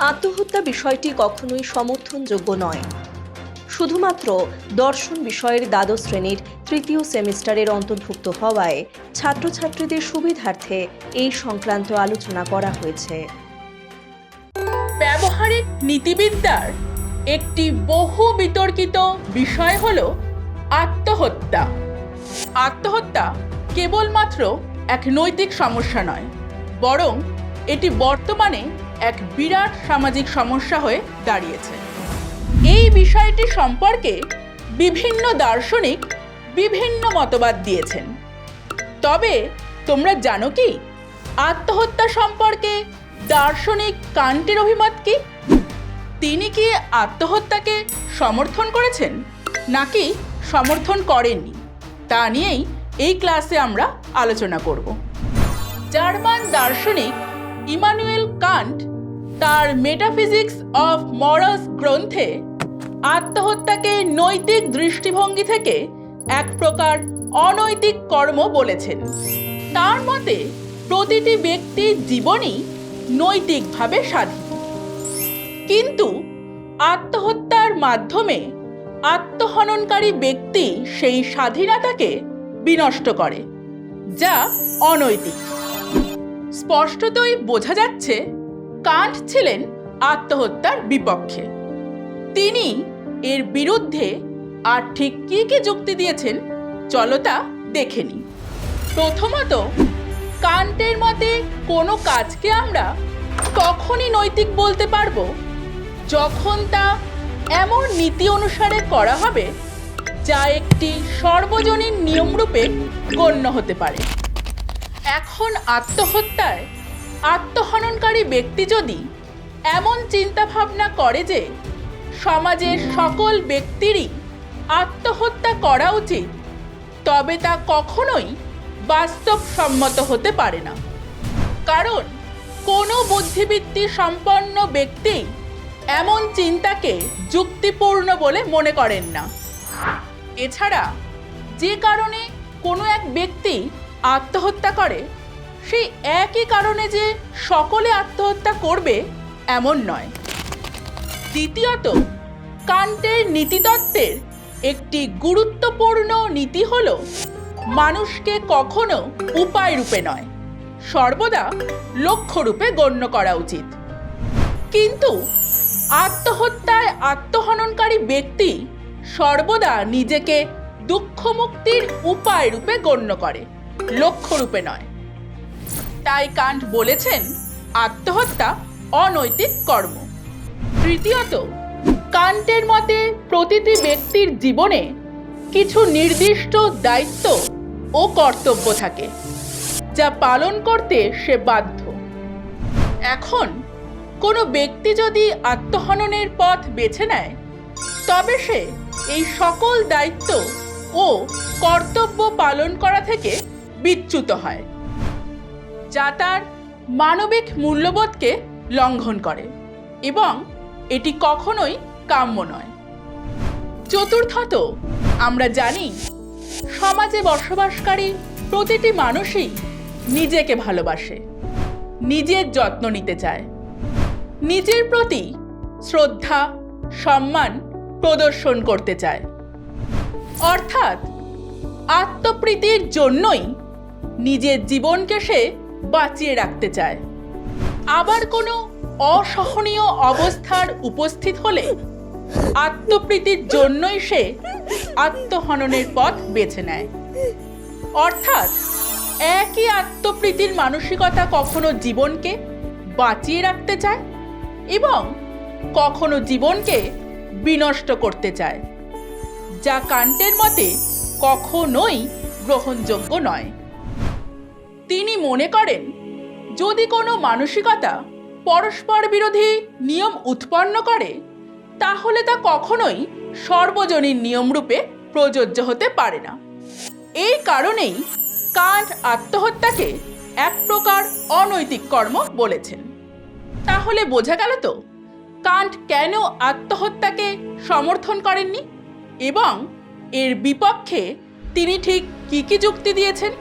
আত্মহত্যা বিষয়টি কখনোই সমর্থনযোগ্য নয়। শুধুমাত্র দর্শন বিষয়ের দ্বাদশ শ্রেণীর তৃতীয় সেমিস্টারের অন্তর্ভুক্ত হওয়ায় ছাত্রছাত্রীদের সুবিধার্থে এই সংক্রান্ত আলোচনা করা হয়েছে। ব্যবহারিক নীতিবিদ্যার একটি বহু বিতর্কিত বিষয় হল আত্মহত্যা। আত্মহত্যা কেবলমাত্র এক নৈতিক সমস্যা নয়, বরং এটি বর্তমানে এক বিরাট সামাজিক সমস্যা হয়ে দাঁড়িয়েছে। এই বিষয়টি সম্পর্কে বিভিন্ন দার্শনিক বিভিন্ন মতবাদ দিয়েছেন। তবে তোমরা জানো কি আত্মহত্যা সম্পর্কে দার্শনিক কান্টের অভিমত কি? তিনি কি আত্মহত্যাকে সমর্থন করেছেন নাকি সমর্থন করেননি, তা নিয়েই এই ক্লাসে আমরা আলোচনা করব। জার্মান দার্শনিক ইমানুয়েল কান্ট তার মেটাফিজিক্স অফ মরালস গ্রন্থে আত্মহত্যাকে নৈতিক দৃষ্টিভঙ্গি থেকে এক প্রকার অনৈতিক কর্ম বলেছেন। তার মতে প্রতিটি ব্যক্তির জীবনই নৈতিকভাবে স্বাধীন, কিন্তু আত্মহত্যার মাধ্যমে আত্মহননকারী ব্যক্তি সেই স্বাধীনতাকে বিনষ্ট করে, যা অনৈতিক। স্পষ্টতই বোঝা যাচ্ছে কান্ট ছিলেন আত্মহত্যার বিপক্ষে। তিনি এর বিরুদ্ধে আর ঠিক কী কী যুক্তি দিয়েছেন চলো তা দেখে নিই। প্রথমত, কান্টের মতে কোনো কাজকে আমরা তখনই নৈতিক বলতে পারবো যখন তা এমন নীতি অনুসারে করা হবে যা একটি সর্বজনীন নিয়মরূপে গণ্য হতে পারে। এখন আত্মহত্যায় আত্মহননকারী ব্যক্তি যদি এমন চিন্তাভাবনা করে যে সমাজের সকল ব্যক্তিরই আত্মহত্যা করা উচিত, তবে তা কখনোই বাস্তবসম্মত হতে পারে না। কারণ কোনো বুদ্ধিবৃত্তি সম্পন্ন ব্যক্তি এমন চিন্তাকে যুক্তিপূর্ণ বলে মনে করেন না। এছাড়া যে কারণে কোনো এক ব্যক্তি আত্মহত্যা করে, সেই একই কারণে যে সকলে আত্মহত্যা করবে এমন নয়। দ্বিতীয়ত, কান্টের নীতিতত্ত্বের একটি গুরুত্বপূর্ণ নীতি হল মানুষকে কখনো উপায় রূপে নয়, সর্বদা লক্ষ্যরূপে গণ্য করা উচিত। কিন্তু আত্মহত্যায় আত্মহননকারী ব্যক্তি সর্বদা নিজেকে দুঃখমুক্তির উপায় রূপে গণ্য করে, লক্ষ্যরূপে নয়। তাই কান্ট বলেছেন আত্মহত্যা অনৈতিক কর্ম। তৃতীয়ত, কান্টের মতে প্রতিটি ব্যক্তির জীবনে কিছু নির্দিষ্ট দায়িত্ব ও কর্তব্য থাকে, যা পালন করতে সে বাধ্য। এখন কোনো ব্যক্তি যদি আত্মহননের পথ বেছে নেয়, তবে সে এই সকল দায়িত্ব ও কর্তব্য পালন করা থেকে বিচ্যুত হয়, যা তার মানবিক মূল্যবোধকে লঙ্ঘন করে, এবং এটি কখনোই কাম্য নয়। চতুর্থত, আমরা জানি সমাজে বসবাসকারী প্রতিটি মানুষই নিজেকে ভালোবাসে, নিজের যত্ন নিতে চায়, নিজের প্রতি শ্রদ্ধা সম্মান প্রদর্শন করতে চায়। অর্থাৎ আত্মপ্রীতির জন্যই নিজের জীবনকে সে বাঁচিয়ে রাখতে চায়। আবার কোনো অসহনীয় অবস্থার উপস্থিত হলে আত্মপ্রীতির জন্যই সে আত্মহননের পথ বেছে নেয়। অর্থাৎ একই আত্মপ্রীতির মানসিকতা কখনো জীবনকে বাঁচিয়ে রাখতে চায় এবং কখনো জীবনকে বিনষ্ট করতে চায়, যা কান্টের মতে কখনোই গ্রহণযোগ্য নয়। তিনি মনে করেন যদি কোনো মানসিকতা পরস্পর বিরোধী নিয়ম উৎপন্ন করে, তাহলে তা কখনোই সর্বজনীন নিয়মরূপে প্রযোজ্য হতে পারে না। এই কারণেই কান্ট আত্মহত্যাকে এক প্রকার অনৈতিক কর্ম বলেছেন। তাহলে বোঝা গেল তো কান্ট কেন আত্মহত্যাকে সমর্থন করেননি এবং এর বিপক্ষে তিনি ঠিক কী কী যুক্তি দিয়েছেন।